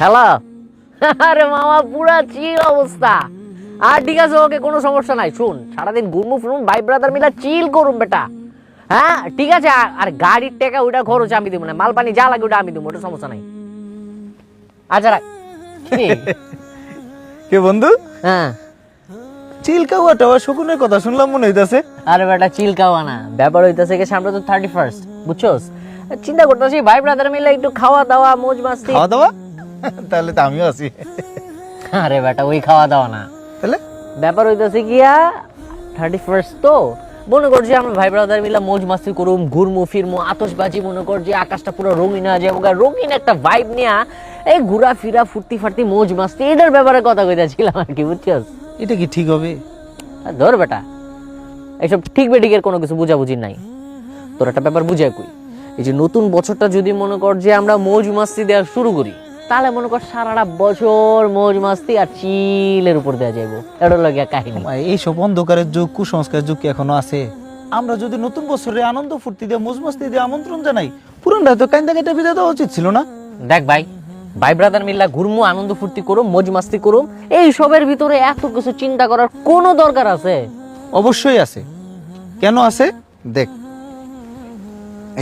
Hello. আরে মামা পুরা চিল অবস্থা। আর ঠিক আছে, ওকে, কোনো সমস্যা নাই। শুন, সারাদিন ঘুরমু ফিরুম, ভাই ব্রাদার মিলা চিল করুম বেটা। হ্যাঁ ঠিক আছে। আর গাড়ির টাকা ওটা খরচ আমি দিব না, মাল পানি যা লাগে ওটা আমি দিব, ওটা সমস্যা নাই। আচ্ছা রাখ। কে বন্ধু? হ্যাঁ। চিলকাওয়াটা শকুনের কথা শুনলাম মনে হইতাছে। আরে বেটা চিলকাওয়া না, ব্যাপার হইতাছে কি, সামনে তো 31st, বুঝছস? চিন্তা করতেছি ভাই ব্রাদার মিলে একটু খাওয়া দাওয়া মৌজ মাস্তি। খাওয়া দাওয়া? তাহলে তো আমিও আছি। আরে বেটা ওই খাওয়া দাওয়া না, তাহলে ব্যাপার হইতাছে গিয়া 31st তো মনে করছি আমরা ভাই ব্রাদার মিলে মৌজ মাস্তি করুম, ঘুরমু ফিরমু, আতশবাজি, মনে কর যে আকাশটা পুরো রঙিন হয়ে যাবো, রঙিন একটা ভাইব নিয়া এই ঘুরা ফিরা ফুর্তি ফার্তি মৌজ মাস্তি, এটার ব্যাপারে কথা কইতাছিলাম আর কি, বুঝছস? এটা কি ঠিক হবে? ধর বেটা, এইসব ঠিক বেঠিকের কোনো কিছু বুঝাবুঝি নাই। তোর একটা ব্যাপার বুঝাই কই, এই যে নতুন বছরটা যদি মনে কর যে আমরা মৌজ মাস্তি দেওয়া শুরু করি, তাহলে মনে কর সারাটা বছর মৌজ মাস্তি আর চিলের উপর দেওয়া যাইব। এটা লাগে কাহিনী। এইসব অন্ধকারের যুগ, কুসংস্কার যুগ কি এখনো আছে? আমরা যদি নতুন বছরে আনন্দ ফুর্তি দিয়ে মৌজ মাস্তি দিয়ে আমন্ত্রণ জানাই, পুরানটা তো কাইন্দা কেটে বিদায় দেওয়া উচিত ছিল না? দেখ ভাই, ভাই ব্রাদার মিল্লা ঘুরমু, আনন্দ ফুর্তি করুম, মৌজ মাস্তি করুম, এই সবের ভিতরে এত কিছু চিন্তা করার কোনো দরকার আছে? অবশ্যই আছে। কেন আছে দেখ,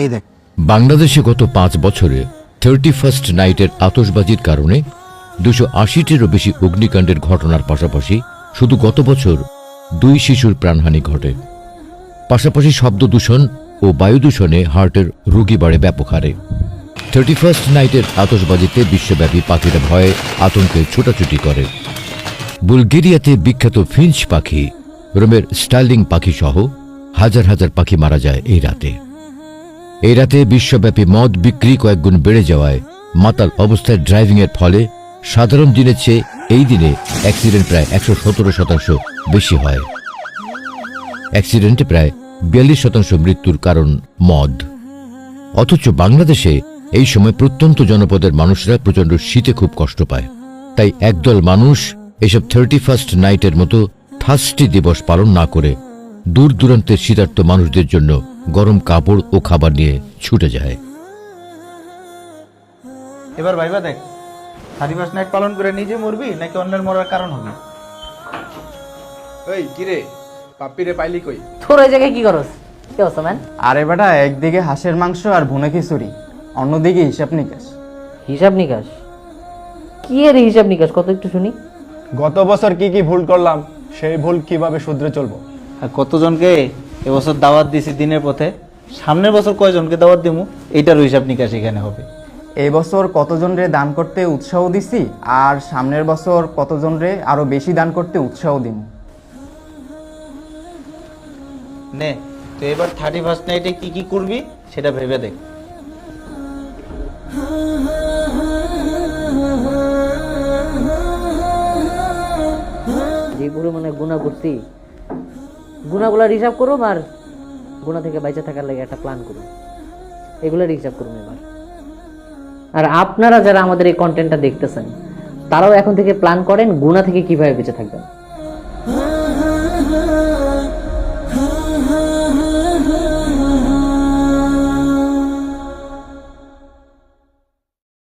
এই দেখ। বাংলাদেশে গত 5 বছরে 31st নাইটের আতশবাজির কারণে 280টিরও বেশি অগ্নিকাণ্ডের ঘটনার পাশাপাশি শুধু গত বছর 2 শিশুর প্রাণহানি ঘটে। পাশাপাশি শব্দ দূষণ ও বায়ু দূষণে হার্টের রোগী বাড়ে ব্যাপক হারে। 31st নাইটের আতশবাজিতে বিশ্বব্যাপী পাখিরা ভয়ে আতঙ্কে ছোটাছুটি করে। বুলগেরিয়াতে বিখ্যাত ফিঞ্চ পাখি, রোমের স্টার্লিং পাখি সহ হাজার হাজার পাখি মারা যায় এই রাতে। এই রাতে বিশ্বব্যাপী মদ বিক্রি কয়েকগুণ বেড়ে যাওয়ায় মাতাল অবস্থায় ড্রাইভিংয়ের ফলে সাধারণ দিনের চেয়ে এই দিনে অ্যাক্সিডেন্ট প্রায় 117% বেশি হয়। অ্যাক্সিডেন্টে প্রায় 42% মৃত্যুর কারণ মদ। অথচ বাংলাদেশে এই সময় প্রত্যন্ত জনপদের মানুষরা প্রচণ্ড শীতে খুব কষ্ট পায়। তাই একদল মানুষ এসব 31st নাইটের মতো থার্স্টি দিবস পালন না করে দূর দূরান্তের শীতার্ত মানুষদের জন্য গরম কাপড় ও খাবার নিয়ে ছুটে যায়। এবার ভাইবা দেখ, 31st নাইট পালন করে নিজে মরবি নাকি অন্যের মরার কারণ হবে? ওই কিরে, পাপ্পিরে পাইলি কই? তোর ওই জায়গায় কি করস? কি অবস্থা ম্যান? আরে বেটা, একদিকে হাঁসের মাংস আর ভুনা খিচুড়ি, অন্যদিকে হিসাব নিকাশ। হিসাব নিকাশ? কি এর হিসাব নিকাশ, কত একটু শুনি। গত বছর কি কি ভুল করলাম, সেই ভুল কিভাবে শুধরে চলবো। আর কতজনকে এবছর দাওয়াত দিছি দিনের পথে, সামনের বছর কয়জনকে দাওয়াত দিমু, এইটার হিসাব নিকাশ এখানে হবে। এই বছর কতজনরে দান করতে উৎসাহ দিছি, আর সামনের বছর কতজনরে আরো বেশি দান করতে উৎসাহ দিম। নে তো এবার 31st নাইটে কি কি করবি সেটা ভেবে দেখ। যে পরিমাণে গুণা করছি, গুণাগুলার হিসাব করুম, আর গুণা থেকে বাইচে থাকার লাগে একটা প্ল্যান করুম, এগুলার হিসাব করুম এবার। আর আপনারা যারা আমাদের এই কন্টেন্টটা দেখতেছেন, তারাও এখন থেকে প্ল্যান করেন গুণা থেকে কিভাবে বেঁচে থাকবেন।